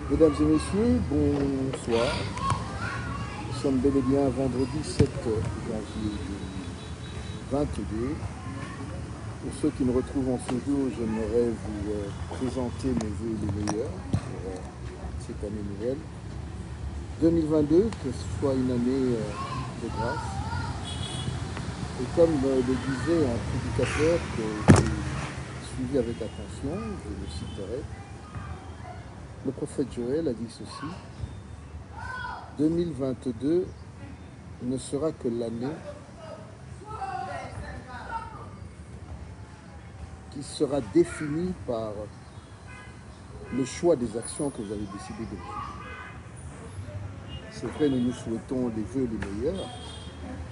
Mesdames et messieurs, bonsoir. Nous sommes bel et bien vendredi 7 janvier 2022. Pour ceux qui me retrouvent en ce jour, j'aimerais vous présenter mes vœux les meilleurs pour cette année nouvelle. 2022, que ce soit une année de grâce. Et comme le disait un prédicateur que j'ai suivi avec attention, je le citerai, le prophète Joël a dit ceci: 2022 ne sera que l'année qui sera définie par le choix des actions que vous avez décidé de faire. C'est vrai, nous nous souhaitons les vœux les meilleurs.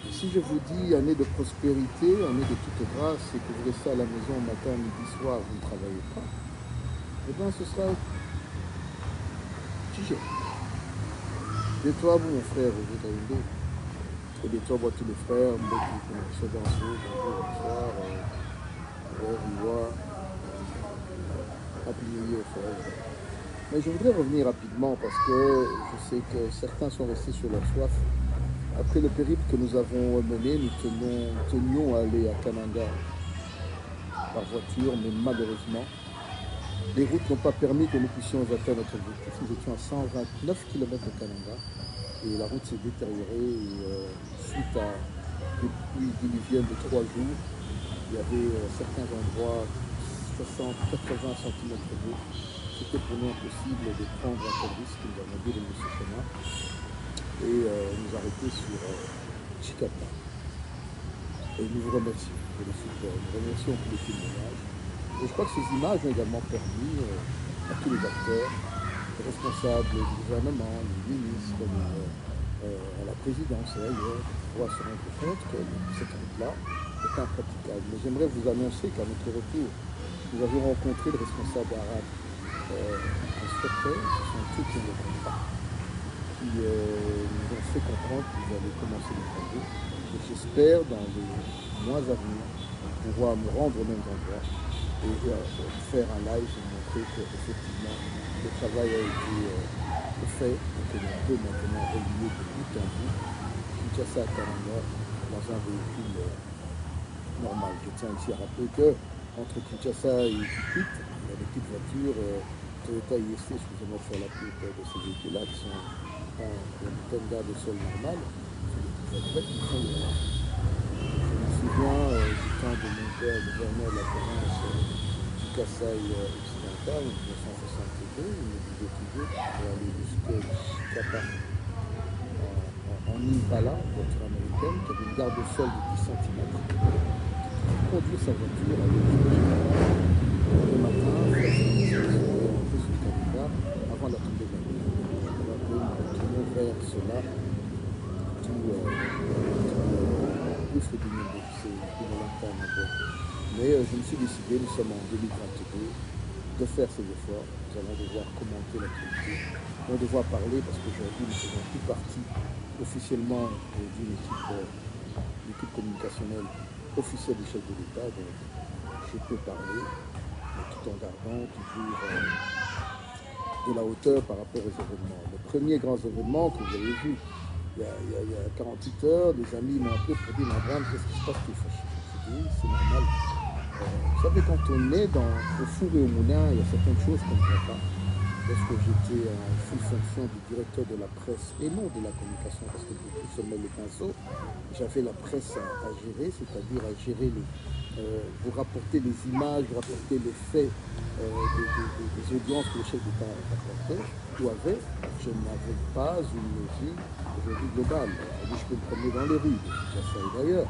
Et si je vous dis année de prospérité, année de toute grâce, et que vous restez à la maison matin, midi, soir, vous ne travaillez pas, eh bien ce sera figé. De toi, mon frère, vous êtes et de toi, tous les frères, bonjour, bonsoir, happy New Year forever. Mais je voudrais revenir rapidement parce que je sais que certains sont restés sur leur soif. Après le périple que nous avons mené, nous tenions à aller à Kananga par voiture, mais malheureusement, les routes n'ont pas permis que nous puissions atteindre notre objectif. Nous étions à 129 km de Kananga et la route s'est détériorée. Suite à des pluies diluviennes de 3 jours, il y avait certains endroits 60-80 cm d'eau. C'était pour nous impossible de prendre un tel risque. Nous avons dû donner ce chemin et nous arrêter sur Chikapa. Et nous vous remercions pour le support, nous remercions pour les témoignages. Et je crois que ces images ont également permis à tous les acteurs, les responsables du gouvernement, les ministres, à la présidence et ailleurs, de pouvoir se rendre compte que cette route-là est impraticable. Mais j'aimerais vous annoncer qu'à notre retour, nous avons rencontré le responsable arabe en secret, ce sont ceux qui ont le contrat, qui nous ont fait comprendre qu'ils allaient commencer les travaux. Et j'espère, dans les mois à venir, pouvoir me rendre aux mêmes endroits et faire un live et montrer qu'effectivement, le travail a été fait et que l'on peut maintenant relier de bout en bout Kinshasa à Kananga dans un véhicule normal. Je tiens ici à rappeler que entre Kinshasa et Kikwit, il y a des petites voitures Toyota ISC, excusez-moi de faire la pub de ces véhicules-là, qui sont une tonne de sol normal, c'est des petites voitures qui font le mal. Je me souviens du temps de mon père, gouverneur de la province du Kasaï occidental en 1962, il me disait toujours pour aller jusqu'à Chikapa en Impala, voiture américaine, qui avait une garde au sol de 10 cm, conduire sa voiture avec le matin, sur le Kananga, avant la tombée de la nuit. Nous retournons vers cela, tout gouffre du monde, c'est une lanterne en bois. Mais je me suis décidé, nous sommes en 2022, de faire ces efforts. Nous allons devoir commenter l'actualité, nous allons devoir parler parce qu'aujourd'hui nous faisons plus partie officiellement d'une équipe communicationnelle officielle du chef de l'État, donc je peux parler, mais tout en gardant toujours de la hauteur par rapport aux événements. Le premier grand événement que vous avez vu il y a 48 heures, des amis m'ont appelé pour dire: Madame, qu'est-ce qui se passe, tu es fâché? Je dis: oui, c'est normal. Vous savez, quand on est au four et au moulin, il y a certaines choses qu'on ne voit pas. Lorsque j'étais en full fonction du directeur de la presse et non de la communication, parce que beaucoup se mêlent les pinceaux, j'avais la presse à gérer, c'est-à-dire à gérer vous rapporter les images, vous rapporter les faits des audiences que le chef d'État apportait ou avait. Je n'avais pas une vie aujourd'hui globale. Je peux me promener dans les rues, ça et d'ailleurs.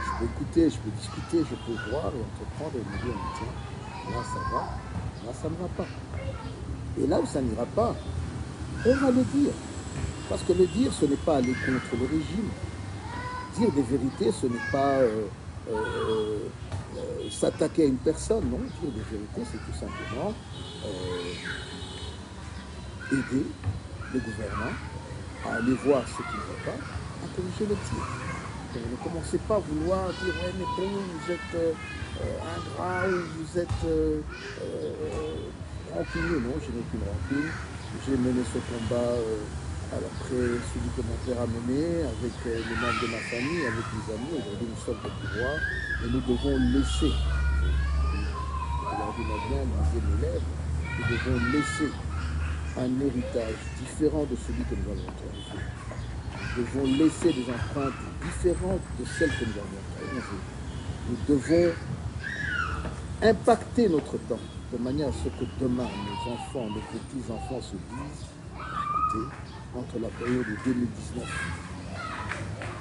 Je peux écouter, je peux discuter, je peux voir et entreprendre et me dire: tiens, là ça va, là ça ne va pas. Et là où ça n'ira pas, on va le dire. Parce que le dire, ce n'est pas aller contre le régime. Dire des vérités, ce n'est pas s'attaquer à une personne. Non, dire des vérités, c'est tout simplement aider le gouvernement à aller voir ce qui ne va pas, à corriger le tir. Donc, ne commencez pas à vouloir dire: ouais, mais bon, vous êtes ingrat ou vous êtes rancunier. Non, je n'ai aucune rancune. J'ai mené ce combat après celui que mon père a mené, avec les membres de ma famille, avec mes amis. Aujourd'hui, nous sommes au pouvoir et nous devons laisser, aujourd'hui, bien, disait l'élève, nous devons laisser un héritage différent de celui que nous avons trouvé. Nous devons laisser des empreintes différentes de celles que nous avons trouvées. Nous devons impacter notre temps de manière à ce que demain, nos enfants, nos petits-enfants se disent, écoutez, entre la période de 2019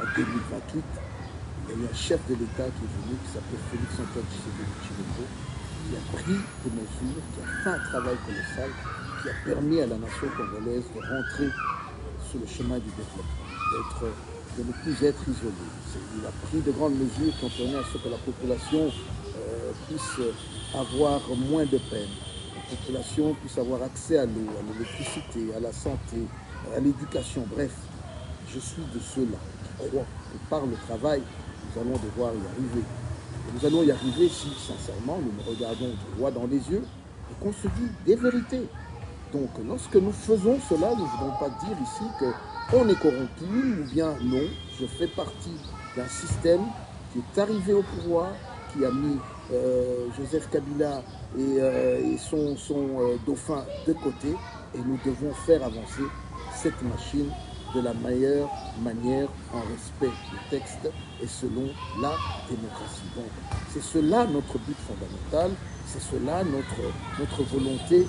à 2028, il y a eu un chef de l'État qui est venu, qui s'appelle Félix-Antoine Tshisekedi, qui a pris des mesures, qui a fait un travail colossal, qui a permis à la nation congolaise de rentrer sur le chemin du développement, de ne plus être isolée. Il a pris de grandes mesures qui ont permis à ce que la population puisse avoir moins de peine. La population puisse avoir accès à l'eau, à l'électricité, à la santé, à l'éducation. Bref, je suis de ceux-là qui croient que par le travail, nous allons devoir y arriver. Et nous allons y arriver si, sincèrement, nous nous regardons droit dans les yeux et qu'on se dit des vérités. Donc, lorsque nous faisons cela, nous ne voulons pas dire ici qu'on est corrompu ou bien non. Je fais partie d'un système qui est arrivé au pouvoir, qui a mis Joseph Kabila et son dauphin de côté, et nous devons faire avancer cette machine de la meilleure manière, en respect du texte et selon la démocratie. Donc, c'est cela notre but fondamental, c'est cela notre volonté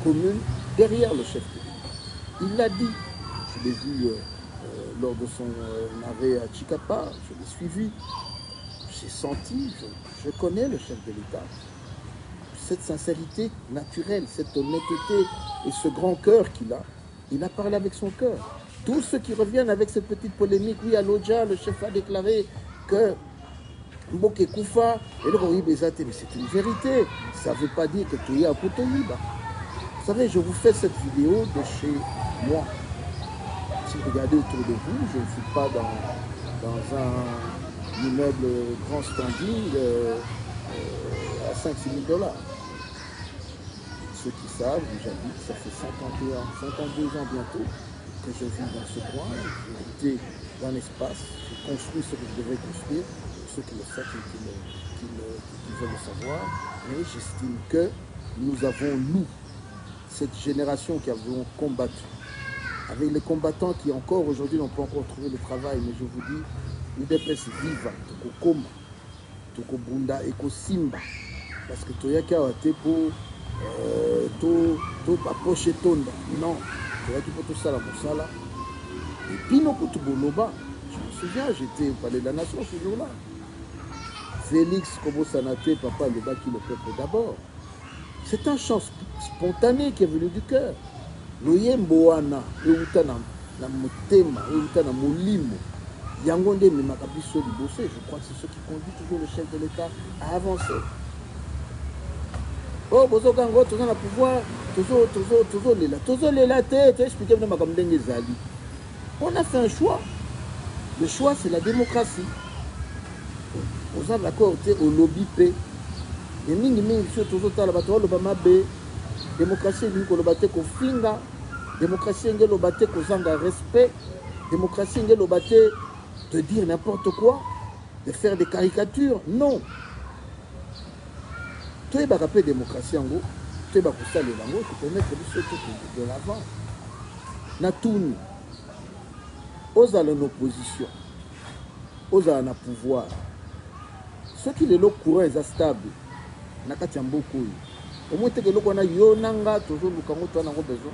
commune derrière le chef de l'État. Il l'a dit, je l'ai vu lors de son arrêt à Chikapa, je l'ai suivi, j'ai senti, je connais le chef de l'État. Cette sincérité naturelle, cette honnêteté et ce grand cœur qu'il a, il a parlé avec son cœur. Tous ceux qui reviennent avec cette petite polémique, oui, à l'Odja, le chef a déclaré que Mboke Koufa, et le mais c'est une vérité. Ça ne veut pas dire que tu es à Kotoyiba. Vous savez, je vous fais cette vidéo de chez moi. Si vous regardez autour de vous, je ne suis pas dans un immeuble grand standing à 5-6 000 $. Ceux qui savent où j'habite, ça fait 52 ans bientôt que je vis dans ce coin. J'ai habité dans l'espace, j'ai construit ce que je devais construire. Ceux qui le savent, qui veulent le savoir. Mais j'estime que nous avons, nous, cette génération qui avons combattu, avec les combattants qui encore aujourd'hui n'ont pas encore trouvé le travail, mais je vous dis, UDPS viva, Tokokoma, Tokobunda, Ekosimba, parce que Toyaka a été pour to poche tonda, non, Toyaki pour tout ça la moussala, et puis non pour tout boloba, je me souviens, j'étais au Palais de la Nation ce jour-là. Félix Kobo Sanate, papa le bas qui le peuple d'abord. C'est un chant spontané qui est venu du cœur. Loyemboana, euta na motema, euta na molimo. Yangonde me makabiso libosé. Je crois que c'est ce qui conduit toujours le chef de l'État à avancer. Oh, bozo kango, tozo na pouvoir, tozo lela te expliquer na makamdenge zali. On a fait un choix. Le choix, c'est la démocratie. Vous avez d'accord au lobby P. Et mingi sur tout ça, la bataille, le bama B. Démocratie, le bate ko finga. Démocratie, le bate ko zanga respect. Démocratie, le bate de dire n'importe quoi, de faire des caricatures. Non. Tu es rappelé démocratie en gros. Tu es pour ça les langues qui permettent de l'avant. Natouni. Aux à l'opposition. Aux à un pouvoir. Ceux qui les lots courants est stable, nakati beaucoup. Au moins que l'on a yonanga toujours le kango toi n'a pas besoin.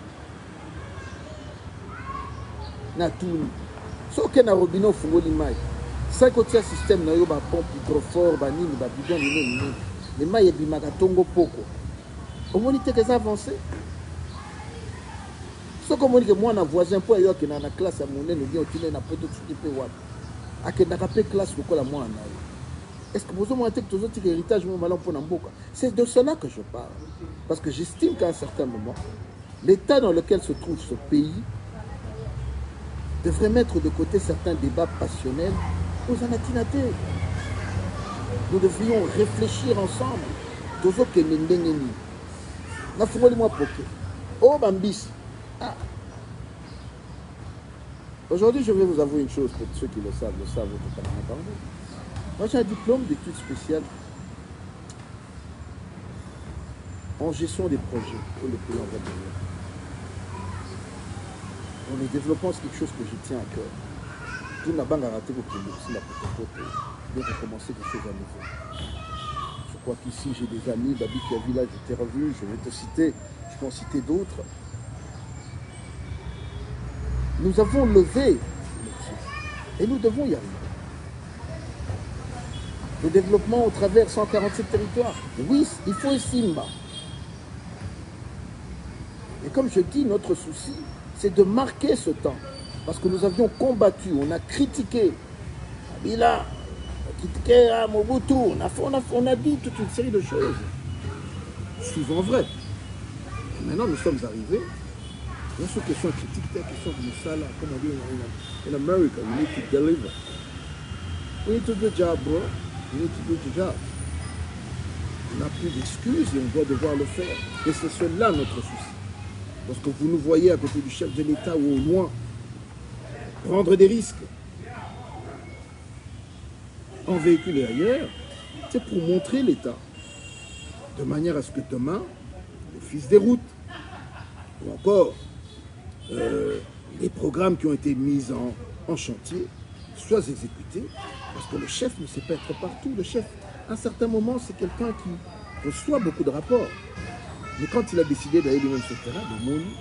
Na tout. Sauf que na robinet fungoli mai. Ça côté système na yo ba pompe hydrofort ba nini ba bidon nini. Les mai bimaka tongo poko. Au moins que ça avancé. Sauf comme on dit que moi na voisin pour yo qui na classe à monnaie nous bien utile na poto tukipe wapi. Akenda ka classe ko la moi na. Est-ce que vous avez que tous les héritages c'est de cela que je parle. Parce que j'estime qu'à un certain moment, l'état dans lequel se trouve ce pays devrait mettre de côté certains débats passionnels aux anatinatés. Nous devrions réfléchir ensemble. Oh, Bambis. Ah. Aujourd'hui, je vais vous avouer une chose, peut-être ceux qui le savent totalement parler. Moi, j'ai un diplôme d'études spéciales en gestion des projets pour le pays en voie de développement. Le développement, c'est quelque chose que je tiens à cœur. Tout n'a pas raté pour que la de recommencer des choses à nouveau. Je crois qu'ici, j'ai des amis, Babi qui a village, je t'ai revu, je vais te citer, je peux en citer d'autres. Nous avons levé et nous devons y arriver. Le développement au travers 147 territoires, oui, il faut essayer. Et comme je dis, notre souci, c'est de marquer ce temps. Parce que nous avions combattu, on a critiqué Kabila, critiqué Mobutu, on a dit toute une série de choses. Souvent vraies. Et maintenant, nous sommes arrivés. Il y a cette question critique, c'est la question de Moussala, comme on dit in America, we need to deliver. We need to do the job, bro. We need to do the job. On n'a plus d'excuses et on doit devoir le faire. Et c'est cela notre souci. Parce que vous nous voyez à côté du chef de l'État ou au loin prendre des risques en véhicule et ailleurs, c'est pour montrer l'État. De manière à ce que demain, l'office des routes, ou encore les programmes qui ont été mis en chantier, soient exécutés. Parce que le chef ne sait pas être partout. Le chef, à un certain moment, c'est quelqu'un qui reçoit beaucoup de rapports. Mais quand il a décidé d'aller lui-même sur le terrain, de Mouni,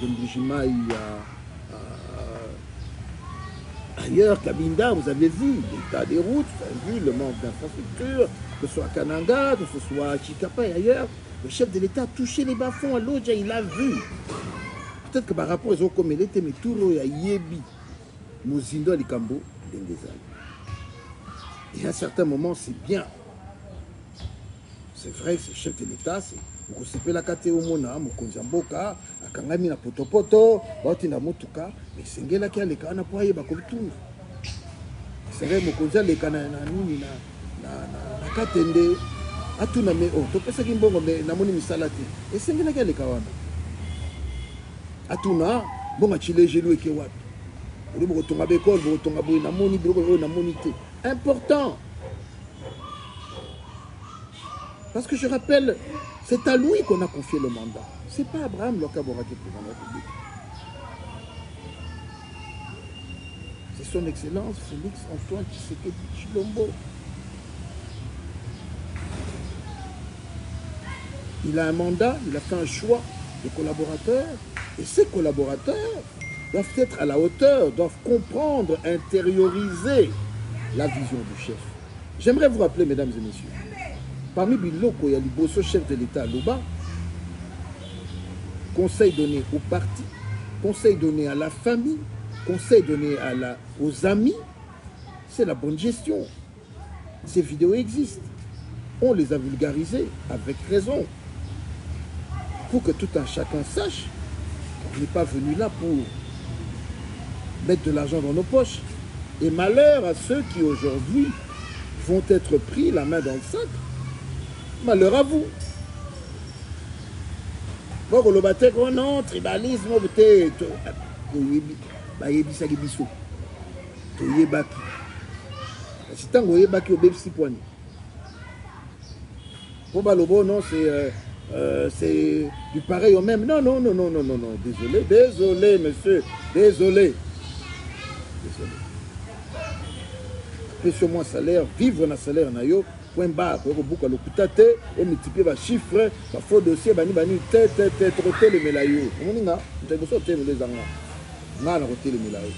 de Mbujimaï ailleurs, Kabinda, vous avez vu l'état des routes, vous avez vu le manque d'infrastructures, que ce soit à Kananga, que ce soit à Chikapa et ailleurs. Le chef de l'État a touché les bas-fonds à l'Odja, il a vu. Peut-être que par rapport aux autres, comme il était, mais tout le Yebi, Mozindo, Likambo, Dendezal. Et à un certain moment, c'est bien. C'est vrai que c'est le chef de l'État, c'est. Mokosepela kate omona mokonzi mboka akangami na potopoto bauti na motuka mais sengela ki aleka na po ayeba kolutuna c'est vrai mokonzi aleka na nini na katende atuna me oh topesaki mbongo me namoni misala te esengela ki aleka wana atuna bonga chile jelu eke wapi uli bokotonga bekole bokotonga boye namoni biloko oyo namoni te important. Parce que je rappelle, c'est à lui qu'on a confié le mandat. Ce n'est pas Abraham Lokabora qui est président de la République. C'est son Excellence Félix Antoine Tshisekedi Tshilombo. Il a un mandat, il a fait un choix de collaborateurs. Et ces collaborateurs doivent être à la hauteur, doivent comprendre, intérioriser la vision du chef. J'aimerais vous rappeler, mesdames et messieurs, parmi Biloko et Aliboso, chef de l'État à Loba, conseil donné au parti, conseil donné à la famille, conseil donné aux amis, c'est la bonne gestion. Ces vidéos existent. On les a vulgarisées avec raison. Pour que tout un chacun sache qu'on n'est pas venu là pour mettre de l'argent dans nos poches. Et malheur à ceux qui aujourd'hui vont être pris la main dans le sac. Malheur à vous. Bon, le bâtiment, oh non, tribalisme, peut-être. C'est un goyebaki au bébsi poignet. Pour Balobo, non, c'est du pareil au même. Non, non, non, non, non, non, non. Désolé, désolé, monsieur. Désolé. Désolé. Après sur mon salaire, vivre dans le salaire, point barre, pour beaucoup de l'hôpital, on multiplie les chiffres, il faut dossier, bani, trotter le mélayo. On y a, on a sorti les angles. On a roté le mélayo.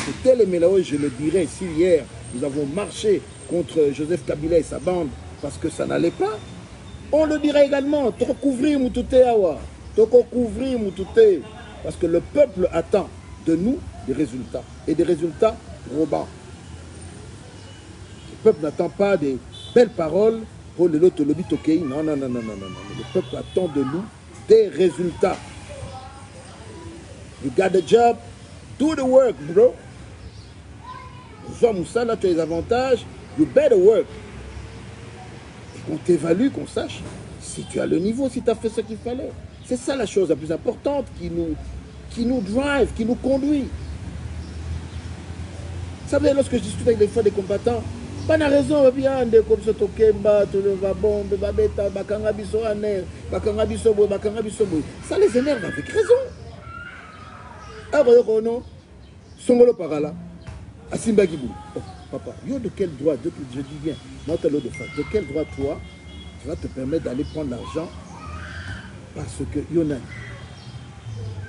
C'était le mélayo, je le dirais, si hier nous avons marché contre Joseph Kabila et sa bande parce que ça n'allait pas, on le dirait également, trop couvrir Moutouté Awa, trop couvrir Moutouté, parce que le peuple attend de nous des résultats, et des résultats probants. Le peuple n'attend pas des belles paroles pour le loto lobby tokei. Non, non, non, non, non, non. Le peuple attend de nous des résultats. You got the job, do the work, bro. Ça, là, tu as les avantages, you better work. Et qu'on t'évalue, qu'on sache si tu as le niveau, si tu as fait ce qu'il fallait. C'est ça la chose la plus importante qui nous drive, qui nous conduit. Vous savez, lorsque je discute avec des fois des combattants, pas de raison, bien de comme ça, Tokemba, tout le va bombe, babeta, bakanga biso aner, bakanga biso boy, bakanga biso boy. Ça les énerve avec raison. Ah, voyez, non, Songolo Parala, Asimba Gibou. Oh, papa, yo de quel droit, je dis bien, non, de face, de quel droit toi, tu vas te permettre d'aller prendre l'argent parce que yo nani.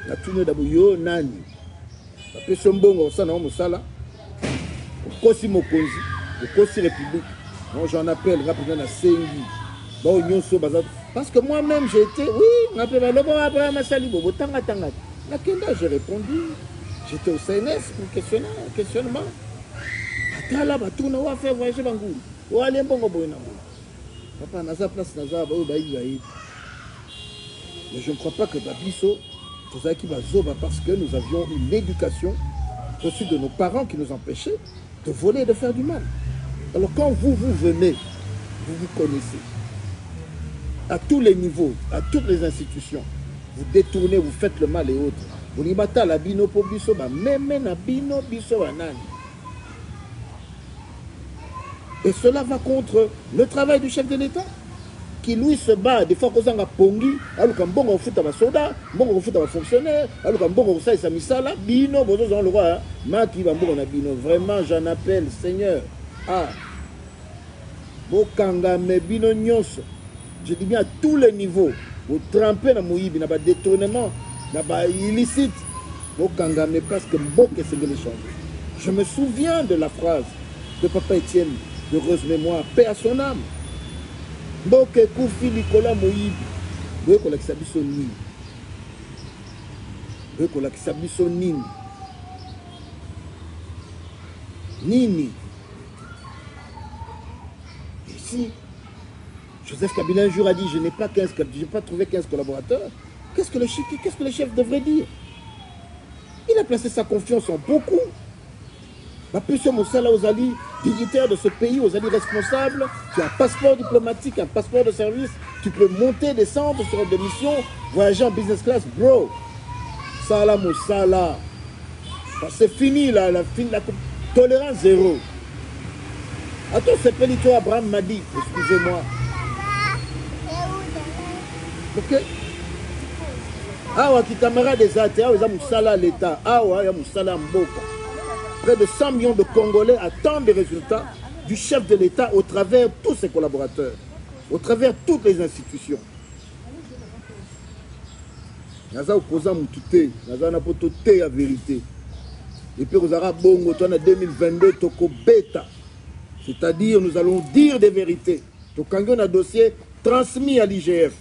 La tournée d'abord yo nani. La personne bongo, ça non, mosala. Kosi Mokonzi. Le Kosi République, j'en appelle rapidement à Sengi. Parce que moi-même j'ai été, oui, j'ai répondu. J'étais au CNS pour questionnement. Là, on va faire voyager Bangoul. On va aller bon papa, Naza place Naza, mais je ne crois pas que Babiso, tout ça qui va zoba parce que nous avions une éducation reçue de nos parents qui nous empêchaient de voler et de faire du mal. Alors quand vous venez, vous vous connaissez, à tous les niveaux, à toutes les institutions, vous détournez, vous faites le mal et autres. Vous n'y battez la bino pour biso, même na bino biso banani. Et cela va contre le travail du chef de l'État, qui lui se bat, des fois qu'on a pongi, alors qu'on bon on fout à soda, bon on fout à fonctionnaire, alors qu'on bon on ça et ça misala, bino, bon on le roi, ma qui va bon on a bino. Vraiment, j'en appelle, Seigneur, à Bokanga mebino nyonso, je dis bien à tous les niveaux, vous trempez dans Moïbi, dans le détournement, dans illicite, Bokanga me parce que Mboke c'est les choses. Je me souviens de la phrase de Papa Étienne, d'heureuse mémoire, paix à son âme. Mboke Koufi Nicolas Moïbi, vous voyez qu'on a qui son nini. Vous voyez qu'on a qui son nini. Nini. Ici, Joseph Kabila un jour a dit, je n'ai pas trouvé 15 collaborateurs. Qu'est-ce que le chef devrait dire? Il a placé sa confiance en beaucoup. Plus Moussala aux alliés dignitaires de ce pays, aux alliés responsables, tu as un passeport diplomatique, un passeport de service, tu peux monter, descendre sur des missions, voyager en business class, bro. Salah Moussala. C'est fini là, la tolérance zéro. Attends, c'est Pelito Abraham m'a dit, excusez-moi. Ok. Ah ouais, qui caméra des athées, ah ouais, Moussala à l'État, ah ouais, Moussala Mboka. Près de 100 millions de Congolais attendent des résultats du chef de l'État au travers de tous ses collaborateurs, au travers de toutes les institutions. Naza opposant Moutouté, Naza n'a pas tout la vérité. Et puis, vous aurez bon, en 2022, Toko Beta. C'est-à-dire, nous allons dire des vérités. Donc, quand on a un dossier transmis à l'IGF,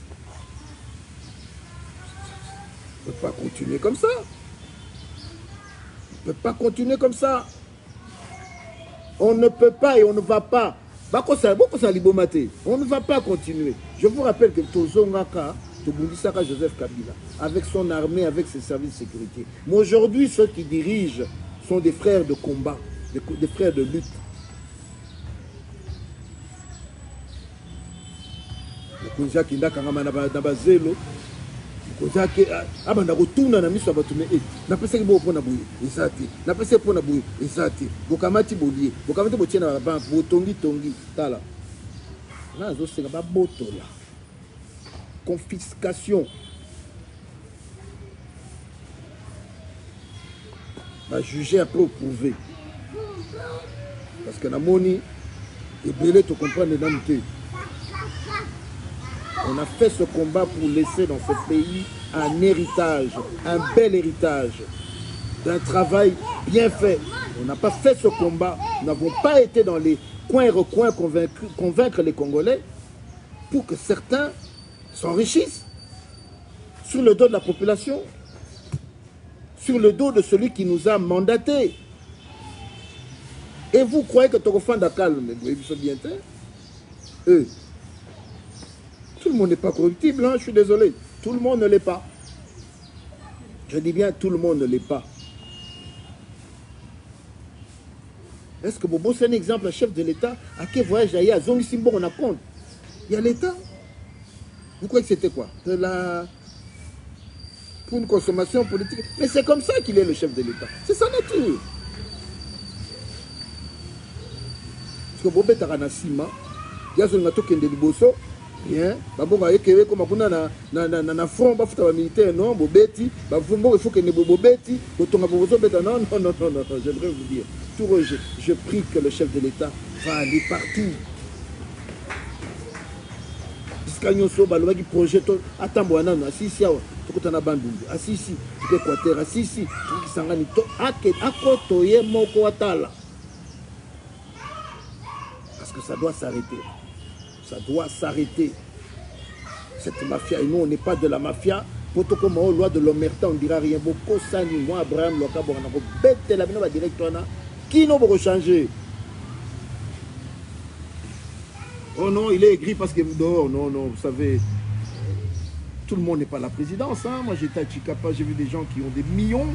on ne peut pas continuer comme ça. On ne peut pas continuer comme ça. On ne peut pas et on ne va pas. On ne va pas continuer. Je vous rappelle que Tozongaka, Tobundisaka Joseph Kabila, avec son armée, avec ses services de sécurité. Mais aujourd'hui, ceux qui dirigent sont des frères de combat, des frères de lutte. Le Konja qui n'a qu'à Nabazelo. Abanda rotuna na miso abatume na pesa ki bo pona buye ezati na pesa pona buye ezati bokamati bolie bokamati botiena ba banque botongi tongi tala na zo senga ba botola confiscation ba juger après prouver parce que na moni et belé to comprendre dans le. On a fait ce combat pour laisser dans ce pays un héritage, un bel héritage, d'un travail bien fait. On n'a pas fait ce combat, nous n'avons pas été dans les coins et recoins convaincre les Congolais pour que certains s'enrichissent sur le dos de la population, sur le dos de celui qui nous a mandatés. Et vous croyez que Tokofan Dakal, mais vous voyez bien, eux. Tout le monde n'est pas corruptible, hein, je suis désolé. Tout le monde ne l'est pas. Je dis bien, tout le monde ne l'est pas. Est-ce que Bobo, c'est un exemple, un chef de l'État, à quel voyage ailleurs, à Zongi Simbo, on a compte. Il y a l'État. Vous croyez que c'était quoi? De la pour une consommation politique. Mais c'est comme ça qu'il est le chef de l'État. C'est sa nature. Parce que Bobé Taranasima, il y a un token de Liboso, bien, babonga yekewe comme kuna na front ba futa militaire non bobeti ba fumbo il faut que ne bobeti botonga bobozo beta non, j'aimerais vous dire tout rejet. Je prie que le chef de l'État va aller partout. Biskanyoso balobaki projet to atambo anana asisi awa tokotana bandundu asisi tuke Équateur asisi tukisangani to akoto ye moko atala. Parce que ça doit s'arrêter. Ça doit s'arrêter. Cette mafia, et nous on n'est pas de la mafia. Poto comme aux lois de l'omerta, on dira rien. Beaucoup sani, moi Abraham Loka Bornako, bête la bino directeur qui n'ont pas changé. Oh non, il est aigri parce que dehors, non, vous savez, tout le monde n'est pas la présidence. Hein. Moi j'étais à Chicapa, j'ai vu des gens qui ont des millions,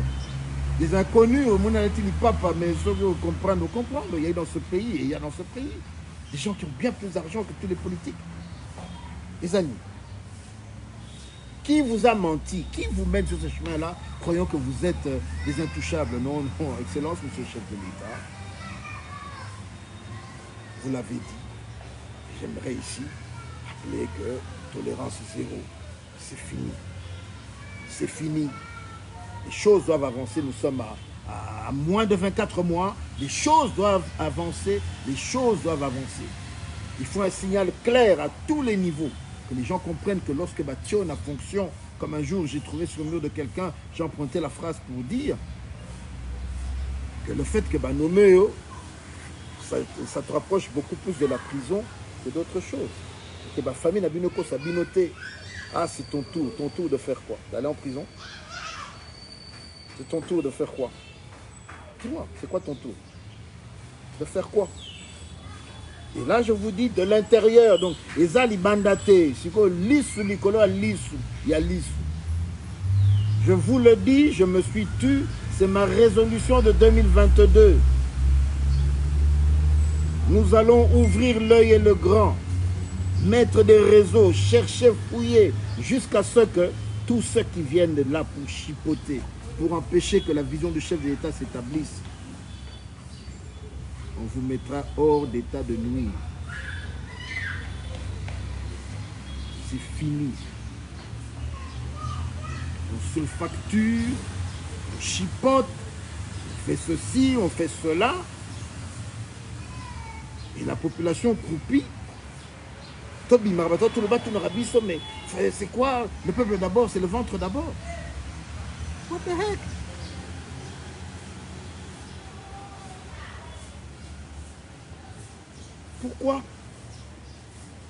des inconnus, au monde n'a-t-il papa, mais ceux qui comprendre, il y a dans ce pays, et il y a dans ce pays. Des gens qui ont bien plus d'argent que tous les politiques. Les amis, qui vous a menti? Qui vous mène sur ce chemin-là, croyant que vous êtes des intouchables? Non, Excellence, monsieur le chef de l'État. Vous l'avez dit. J'aimerais ici rappeler que tolérance zéro, c'est fini. C'est fini. Les choses doivent avancer. Nous sommes à moins de 24 mois, les choses doivent avancer, les choses doivent avancer. Il faut un signal clair à tous les niveaux, que les gens comprennent que lorsque Bation a fonction, comme un jour j'ai trouvé sur le mur de quelqu'un, j'ai emprunté la phrase pour dire que le fait que Banomeo, ça te rapproche beaucoup plus de la prison que d'autres choses. Que ma famille n'a binoko sa binoté. Ah, c'est ton tour de faire quoi? D'aller en prison? C'est ton tour de faire quoi? Dis-moi, c'est quoi ton tour? De faire quoi? Et là, je vous dis de l'intérieur. Donc, les alibandatés, si vous lissou, Nicolas, lissou, il y a lissou. Je vous le dis, je me suis tu, c'est ma résolution de 2022. Nous allons ouvrir l'œil et le grand, mettre des réseaux, chercher, fouiller, jusqu'à ce que tous ceux qui viennent de là pour chipoter, pour empêcher que la vision du chef de l'État s'établisse, on vous mettra hors d'état de nuire. C'est fini. On sulfacture, on chipote, on fait ceci, on fait cela. Et la population croupit. Tobi Marbato, tout le bas, tout le rabisso, mais c'est quoi? Le peuple d'abord, c'est le ventre d'abord. What the heck? Pourquoi?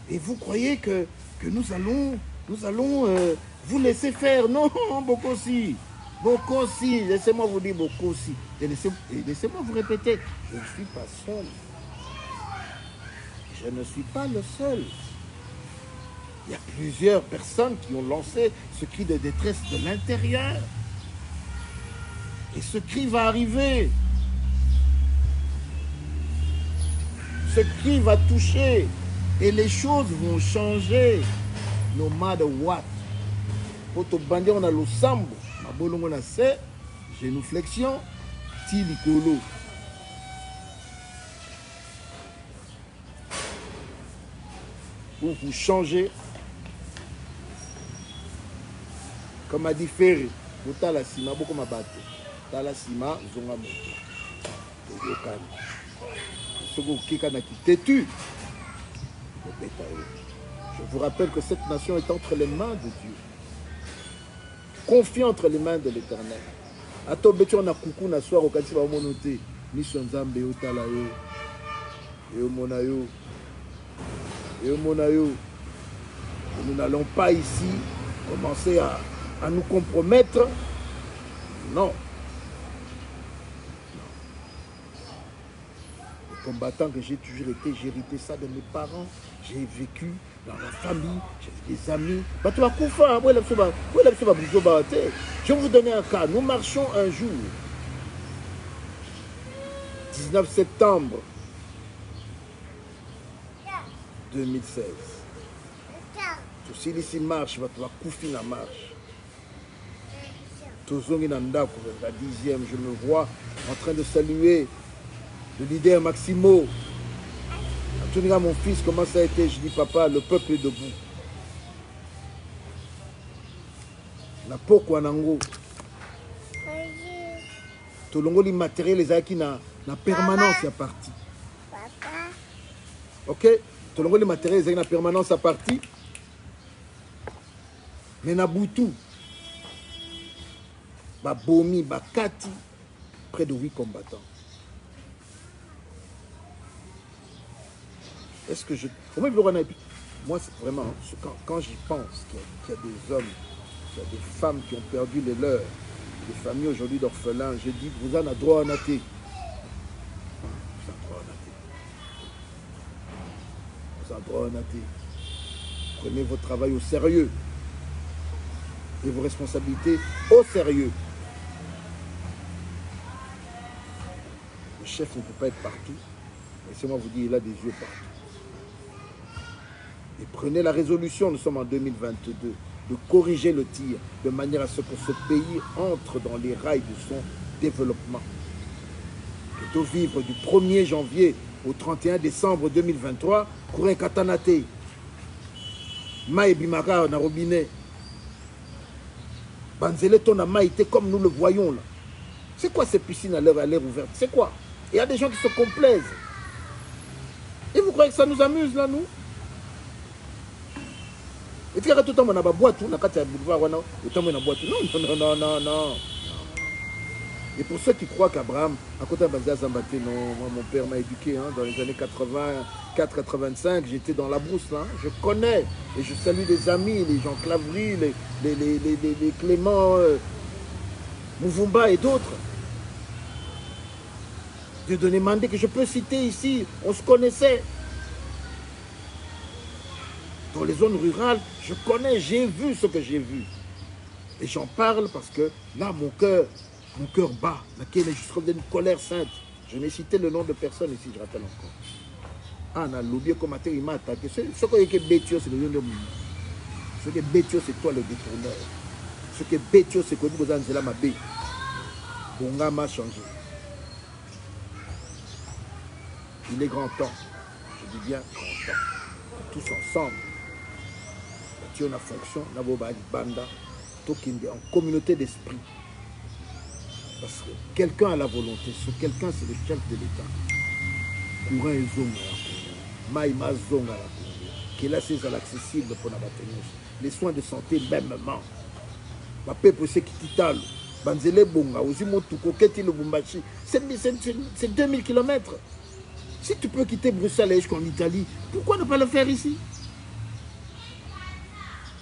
Et vous croyez que nous allons vous laisser faire? Non, Bokosi. Bokosi, laissez-moi vous dire Bokosi. Et laissez-moi vous répéter, je ne suis pas seul. Je ne suis pas le seul. Il y a plusieurs personnes qui ont lancé ce cri de détresse de l'intérieur. Et ce cri va arriver. Ce cri va toucher. Et les choses vont changer. No matter what. Pour te bander, on a le sambo. Ma bolongo na se. Génuflexion. Tilikolo. Pour vous changer. Comme a dit Ferré. Pour la sima, beaucoup m'a battu. Tala sima, zonga moto. Têtu. Je vous rappelle que cette nation est entre les mains de Dieu. Confiée entre les mains de l'Éternel. Ato beti on a coucou na soir au kanti ba monoté. Mission Nzambe yo tala yo. Yo monayo. Yo monayo. Nous n'allons pas ici commencer à nous compromettre. Non. Combattant que j'ai toujours été, j'ai hérité ça de mes parents, j'ai vécu dans la famille, j'ai des amis. Je vais vous donner un cas. Nous marchons un jour, 19 septembre 2016. Tout ici marche, va Koufi la marche. Tozongi Nanda, la 10e, je me vois en train de saluer le leader Maximo. Antonia, mon fils, comment ça a été? Je dis, papa, le peuple est debout. Na poko nango. Tolongo li matériel les aki na permanence à partie. Papa. OK? Tolongo li matériel les aki na permanence à partie. Mais na butu. Ba bomi, ba kati, près de 8 combattants. Est-ce que je... Moi, c'est vraiment, quand j'y pense, qu'il y a des hommes, qu'il y a des femmes qui ont perdu les leurs, des familles aujourd'hui d'orphelins, je dis, vous en avez droit à nater. Vous avez droit à nater. Vous avez droit à nater. Prenez votre travail au sérieux. Et vos responsabilités au sérieux. Le chef ne peut pas être partout. Laissez-moi vous dire, il a des yeux partout. Et prenez la résolution, nous sommes en 2022, de corriger le tir de manière à ce que ce pays entre dans les rails de son développement. Et de vivre du 1er janvier au 31 décembre 2023, Kourin Katanate, Maï Bimaka na robinet, Banzele ton Maïté comme nous le voyons là. C'est quoi ces piscines à l'air ouverte? C'est quoi? Il y a des gens qui se complaisent. Et vous croyez que ça nous amuse là, nous? Et puis, tout le temps, on a une boîte, on a un boulevard, on a une boîte. Non. Et pour ceux qui croient qu'Abraham, à côté de Bazia Zambaté, non, moi, mon père m'a éduqué dans les années 84-85, j'étais dans la brousse, là. Je connais, et je salue les amis, les Jean Clavry, les Clément, Mouvumba et d'autres. Dieu donné mandé que je peux citer ici, on se connaissait. Dans les zones rurales, je connais, j'ai vu ce que j'ai vu. Et j'en parle parce que là, mon cœur bat. Je suis d'une colère sainte. Je n'ai cité le nom de personne ici, je rappelle encore. Ah, on a l'oublié comme il m'a attaqué. Ce qui est Bétio, c'est le nom de mon. Ce qui est Bétio, c'est toi le détourneur. Ce qui est Bétio, c'est que vous avez là ma bé. Bonga m'a changé. Il est grand temps. Je dis bien grand temps. Tous ensemble. On a fonction, on a banda, en communauté d'esprit. Parce que quelqu'un a la volonté, ce quelqu'un c'est le chef de l'État. Courant et zonga, maïma zonga, qui là c'est accessible pour la bataille. Les soins de santé mêmement. Ma peuple c'est qui t'itale, banzele bonga, ozimotuko, keti le bumbachi, c'est 2000 km. Si tu peux quitter Bruxelles et jusqu'en Italie, pourquoi ne pas le faire ici?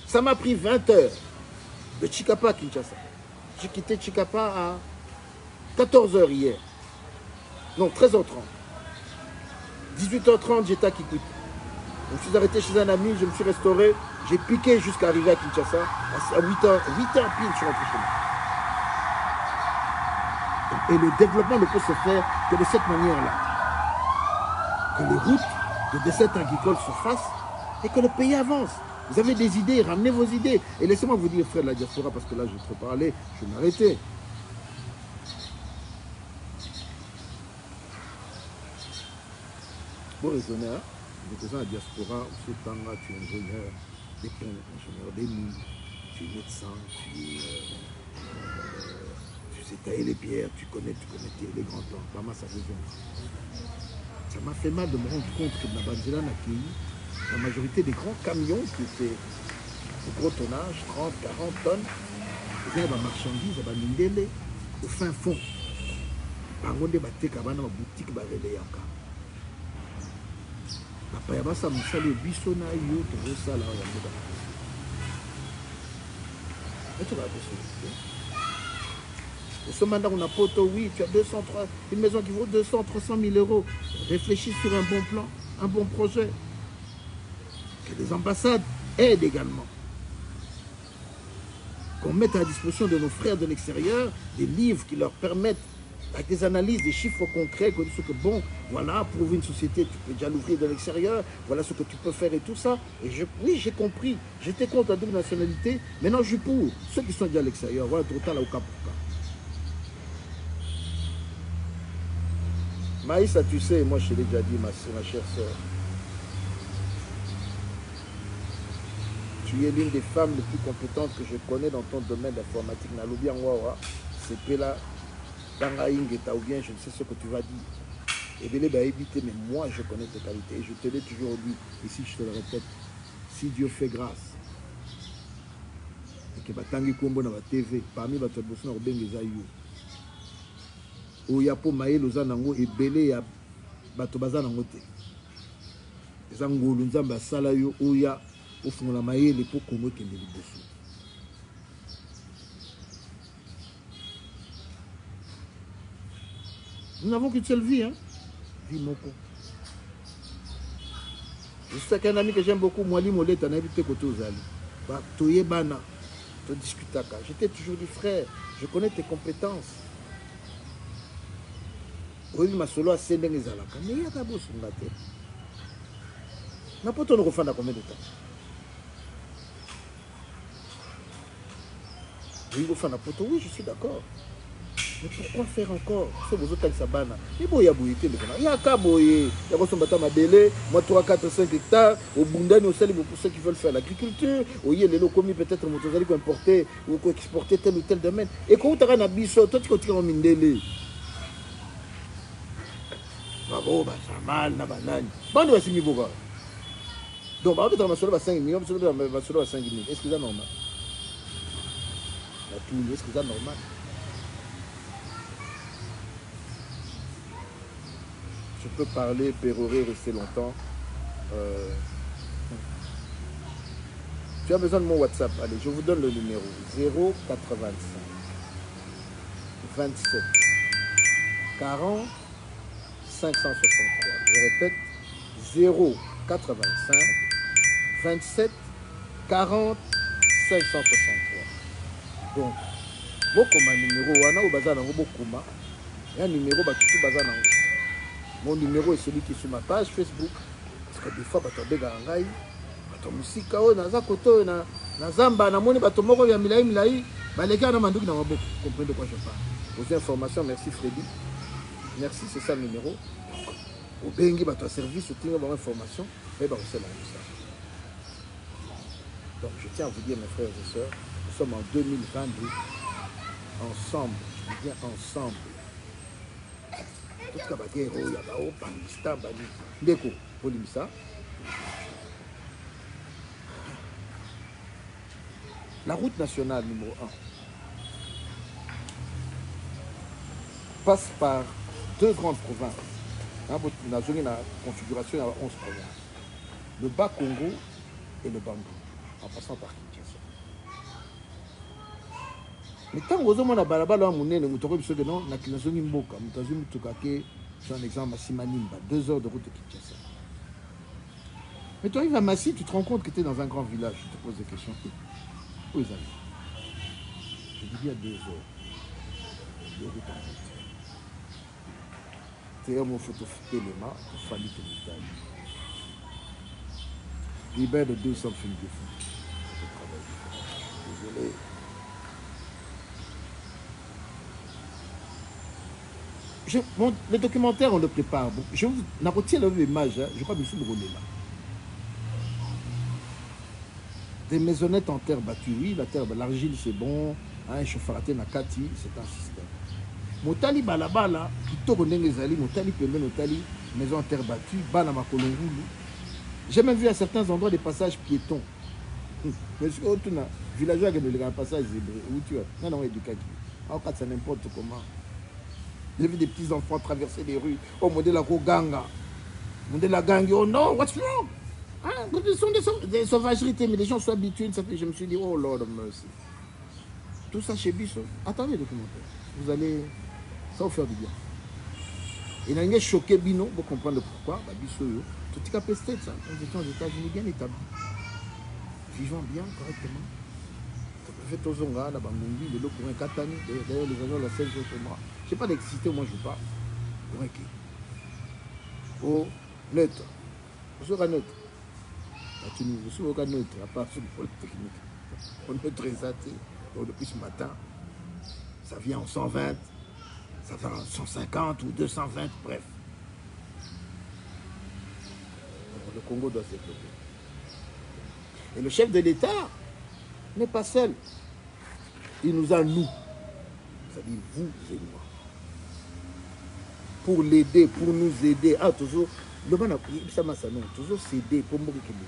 Ça m'a pris 20 heures de Chikapa à Kinshasa. J'ai quitté Chikapa à 14 h hier. Non, 13 h 30. 18 h 30, j'étais à Kikuit. Je me suis arrêté chez un ami, je me suis restauré. J'ai piqué jusqu'à arriver à Kinshasa. À 8 h pile, je suis rentré chez moi. Et le développement ne peut se faire que de cette manière-là. Que les routes de descente agricole se fassent et que le pays avance. Vous avez des idées, ramenez vos idées. Et laissez-moi vous dire, frère de la diaspora, parce que là, je vais trop parler, je vais m'arrêter. Pour raisonner, les gens de la diaspora, tu es ingénieur des ponts, ingénieur des mines, tu es médecin, tu sais tailler les pierres, tu connais les grands temps. Pas mal, ça raisonne. Ça m'a fait mal de me rendre compte que la Banzela n'a accueilli la majorité des grands camions qui étaient de gros tonnage, 30, 40 tonnes, ils avaient des marchandises, des mindélés, au fin fond. Par contre, des boutiques, des relais. Papa, il y a ça, je suis bisona, yo, tout ça, là, et tu vas au ce mandat, on a poto, oui, tu as 203, une maison qui vaut 200, 300 000 euros. Réfléchis sur un bon plan, un bon projet. Que les ambassades aident également. Qu'on mette à la disposition de nos frères de l'extérieur des livres qui leur permettent avec des analyses, des chiffres concrets, que ce que bon, voilà, pour ouvrir une société, tu peux déjà l'ouvrir de l'extérieur, voilà ce que tu peux faire et tout ça. Et oui, j'ai compris. J'étais contre la double nationalité, maintenant je suis pour ceux qui sont déjà à l'extérieur. Voilà, total là au cas pour cas. Maïssa, tu sais, moi je te l'ai déjà dit, ma chère soeur, tu es l'une des femmes les plus compétentes que je connais dans ton domaine d'informatique. Nalobi Anwawa, c'est là, dans la Ingeta, ou bien je ne sais ce que tu vas dire. Et Bélé va éviter, mais moi je connais tes qualités. Et je te l'ai toujours dit, ici je te le répète, si Dieu fait grâce, et que Batangi Kombo na TV, parmi Bato Bosso na Obengeza Yo, Oya po Maé Lozanango, et Bélé ya Bato Bazanango te. Zangolo Nzamba Sala Yo, Oya, au fond la Maé, les pots Kongo qui est Bosso. Nous n'avons qu'une seule vie, hein. Vie Moko. Je sais qu'un ami que j'aime beaucoup, Mwali Mollet, t'en as invité côté aux Ali. Toye Bana, te discutaka. J'étais toujours dit, frère, je connais tes compétences. Oui, ma solo a scène les alaka. Mais il y a d'abord sur la tête. N'importe où, on refait dans combien de temps? Oui, je suis d'accord. Mais pourquoi faire encore? C'est vos autres sabana. Il y a bouillé. Il y a kaboye. Il y a son bâtiment belé. Moi 3, 4, 5 hectares. Au Bundani, au Sali, pour ceux qui veulent faire l'agriculture. Au yé, les locaux, peut-être, motos, qu'on importer ou qu'on exporter tel ou tel domaine. Et quand tu as un abisso, toi, tu continues à mindele. Bravo, bah, ça mal, na banane. Bande va signer beaucoup. Donc, bah, on va sur le 5 millions, on va sur le 5 000. Est-ce que c'est normal? La tour, est-ce que c'est normal? Je peux parler, pérorer, rester longtemps. Tu as besoin de mon WhatsApp. Allez, je vous donne le numéro. 085 27 40 563. Je répète, 085 27 40 563. Donc, beaucoup de numéro, wana ou bazana beaucoup il y a un numéro tout bazana. Mon numéro est celui qui est sur ma page Facebook. Parce que des fois, tu as des gens qui ont des musiques, naza koto na zamba na moni bato moko ya milai milai baleka na manduki na maboko. Comprenez de quoi je parle. Aux informations, merci Freddy. Merci, c'est ça le numéro. Au bengi bato service, au tinga bon information, mais bah c'est là ça. Donc je tiens à vous dire mes frères et sœurs, nous sommes en 2022 ensemble, je dis bien ensemble. Tout cas bagero ya ba o pangista bani. Ndeko, polimisa. La route nationale numéro 1 passe par deux grandes provinces. Dans la configuration, il y a 11 provinces. Le Bas-Congo et le Bandung, en passant par Kinshasa. Mais tant que vous avez balabala monnaie, vous avez dit que non, na Kinazongi Mboka, vous avez dit que c'est un exemple à Simanimba, 2 heures de route de Kinshasa. Mais tu arrives à Massi, tu te rends compte que tu es dans un grand village, je te pose des questions. Où ils allaient? Je dis bien 2 heures de route en route. C'est un photo élément pour falloir que nous aillions. Libère de 200 films de foot. Désolé. Le documentaire, on le prépare. Je n'ai pas l'image, je crois que je suis brûlé là. Des maisonnettes en terre battue, oui, l'argile c'est bon, hein, chauffarate nakati, c'est un système. Motali balabala, kitoko ndenge zali, motali pembe notali, maison en terre battue, bana makolongulu. J'ai même vu à certains endroits des passages piétons. Mais ce que tu as, villageois qui ont un passage zébré, où tu as, non, éduqué. En cas, c'est n'importe comment. J'ai vu des petits enfants traverser les rues, oh, modèle la Roganga, modèle la gangue, oh non, what's wrong? Hein, ce sont des sauvageries, mais les gens sont habitués, ça fait, je me suis dit, oh Lord of mercy. Tout ça chez Bisso. Attendez le documentaire. Vous allez. Ça va faire du bien. Il y a un choqué Bino, vous comprenez pourquoi. Bisso, tout est capesté, ça. Nous étions aux États-Unis bien établis. Vivant bien, correctement. fait Tozonga, na Bangumbi, le courant Katani, d'ailleurs les agents de la 16 pour moi. Je n'ai pas d'électricité, moi je parle. Courant qui oh, neutre. Vous serez neutre. Vous serez neutre, à part sur le polytechnique. On est très athée. Depuis ce matin, ça vient en 120, ça va en 150 ou 220, bref. Donc, le Congo doit se développer. Et le chef de l'État n'est pas seul. Il nous a nous, c'est-à-dire vous et moi, pour l'aider, pour nous aider. Ah, toujours, toujours s'aider pour mourir que nous.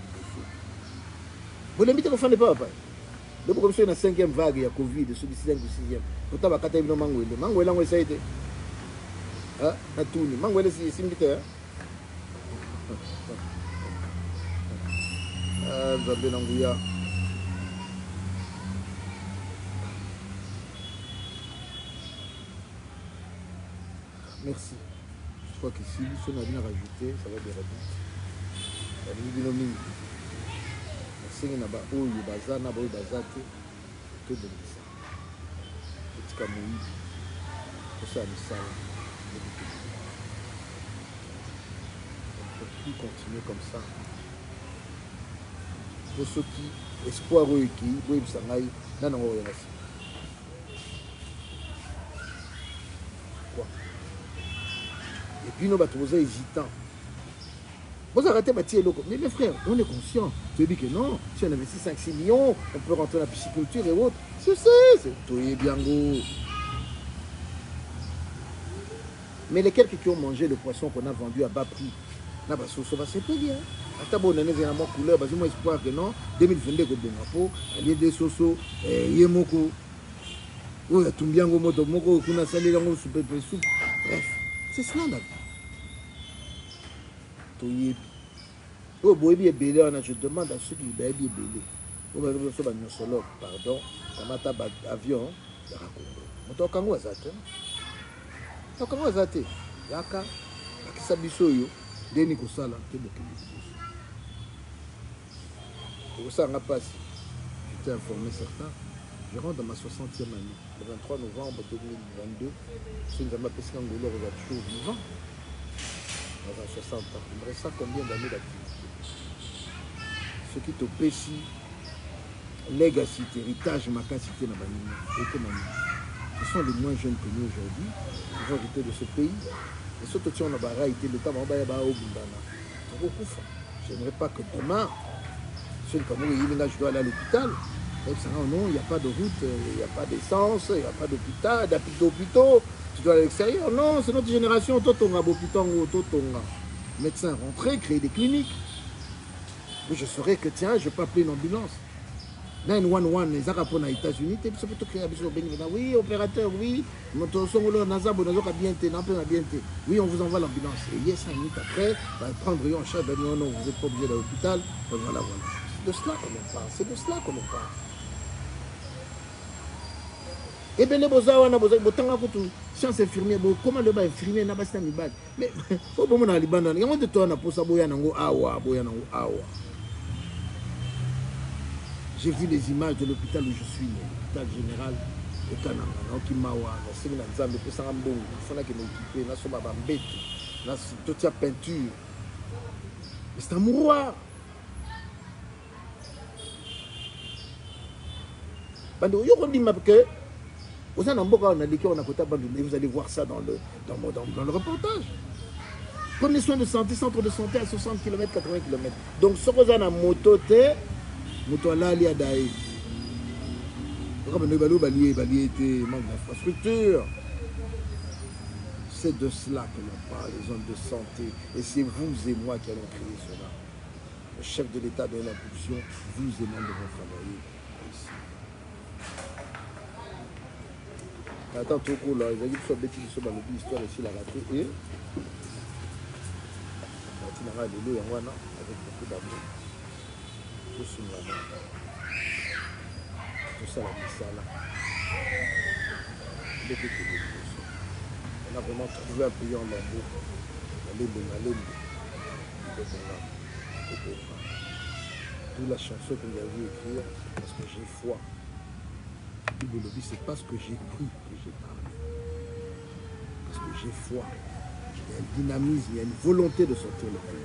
Vous l'invitez, vous ne faites pas, papa. Donc, comme ça, il y a une 5e vague, il y a Covid, celui 5 ou 6e. Vous avez un mango. Mango, là, ça a été. Ah, na tout. Mango, là, c'est invité. Ah, vous avez l'angouya. Merci. Je crois que si on a bien rajouté, ça va déraper. Ça va dire que merci na ba oyo bazana ba oyo bazate to de ça. Petit kamoui. Pour ça misala. On peut plus continuer comme ça. Pour ceux qui espoir oyo qui boye bisangai na nango ya nasi. Quoi? Et puis nous va trouver hésitant. Vous arrêtez Mathieu Loko. Mais mes frères, on est conscient. Tu dis que non, si on investit 5-6 millions, on peut rentrer dans la pisciculture et autres. Je sais, c'est Toye Biango. Mais les quelques qui ont mangé le poisson qu'on a vendu à bas prix, là, c'est pas bien. À ta bonne année, il y a une couleur, j'ai espoir que non, 2022, il y a des sosos, il y a moko. Oh, il y a tout bien, moko, kuna salé, soupe. Bref, c'est cela la vie. Oh, boyebi ebele wana, je demande à ceux qui bayebi ebele. Oh, bah, je suis un solo, pardon, kamata avion, yaka Congo. Moto kango azate. To kango azate. Yaka, akisa biso yo, deni kosala, te bokeli biso. Et ça n'a pas si. J'étais informé certains. Je rentre dans ma 60e année, le 23 novembre 2022. Si nous avons appelé ça Ngolo, on va toujours vivant. Dans 60 ans. Il me reste ça combien d'années d'activité? Ce qui te péchit, legacy, héritage, ma capacité dans l'économie. Ce sont les moins jeunes que nous aujourd'hui, les hérité de ce pays. Et surtout, si on a été le temps, on va y avoir au Bundana. J'aimerais pas que demain, je dois aller à l'hôpital. Non, il n'y a pas de route, il n'y a pas d'essence, il n'y a pas d'hôpital, d'hôpitaux. Tu dois aller à l'extérieur. Non, c'est notre génération. Médecins rentrer, créer des cliniques. Je saurais que tiens, je ne vais pas appeler une ambulance. 911, les Arabes aux États-Unis, oui, opérateur, oui. Oui, on vous envoie l'ambulance. Et 5 minutes après, on va prendre en charge. Non, non, vous n'êtes pas obligé d'aller à l'hôpital. Voilà, voilà. C'est de cela qu'on en parle. C'est de cela qu'on en parle. Et bien, les beaux-arts, sciences infirmières, comment le bas infirmier n'a pas ça mi bas. Mais au moment où on a Liban, il y a de temps pour ça boyanango awa. J'ai vu les images de l'hôpital où je suis, l'hôpital général de Kananga, qui mawa, c'est une zone de Pessambo, il faut que m'occuper, là sur ma bambette, là sur toute la peinture. C'est un mouroir. Bando, yo dit que vous allez voir ça dans le reportage. Prenez soin de santé, centre de santé à 60 km, 80 km. Donc, ce que vous avez moto, moto là, il y a d'ailleurs. Manque d'infrastructure. C'est de cela que l'on parle, les zones de santé. Et c'est vous et moi qui allons créer cela. Le chef de l'État donne l'impulsion, vous et moi devons travailler ici. Attends, tout cool là, ils ont dit que ce bêtise sur l'histoire ici, la raté et avec beaucoup d'amour. Tout ça, la misala. On a vraiment trouvé un pays en lambeau. D'où la chanson que vous avez écrire, parce que j'ai foi. Bible le dit, c'est parce que j'ai cru que j'ai parlé. Parce que j'ai foi. Il y a un dynamisme, il y a une volonté de sortir le pays.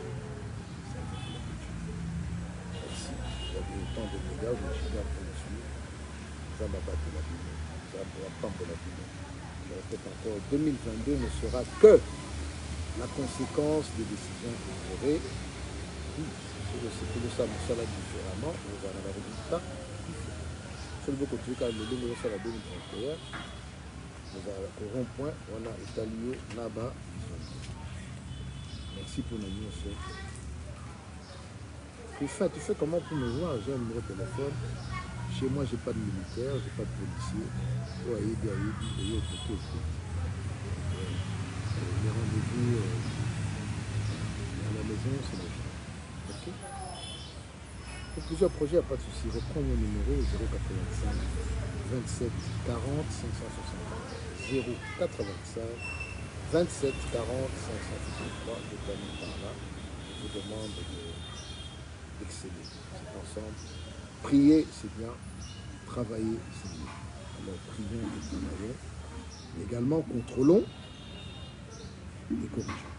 Merci. Il y avait autant de médias, je suis là pour le suivre. Ça m'a battu la Bible. Ça m'a pas pour la Bible. Je répète encore, 2022 ne sera que la conséquence des décisions que vous aurez prises. Si vous savez ça différemment, vous aurez un résultat différent. Sur le beaucoup de cas, le 2021, vous avez au rond-point, on a Italio, Naba, merci pour la nuit. Tu fais comment pour me voir? J'ai un numéro de téléphone. Chez moi, j'ai pas de militaire, j'ai pas de policier. Ouais, il y a des les rendez-vous à la maison, c'est le temps. Ok? Pour plusieurs projets, il n'y a pas de souci. Reprends mon numéro 085 27 40 560. 085 27 40 563. Je termine par là. Je vous demande d'exceller. C'est ensemble. Prier, c'est bien. Travailler, c'est mieux. Alors, prions et travaillons. Mais également, contrôlons et corrigeons.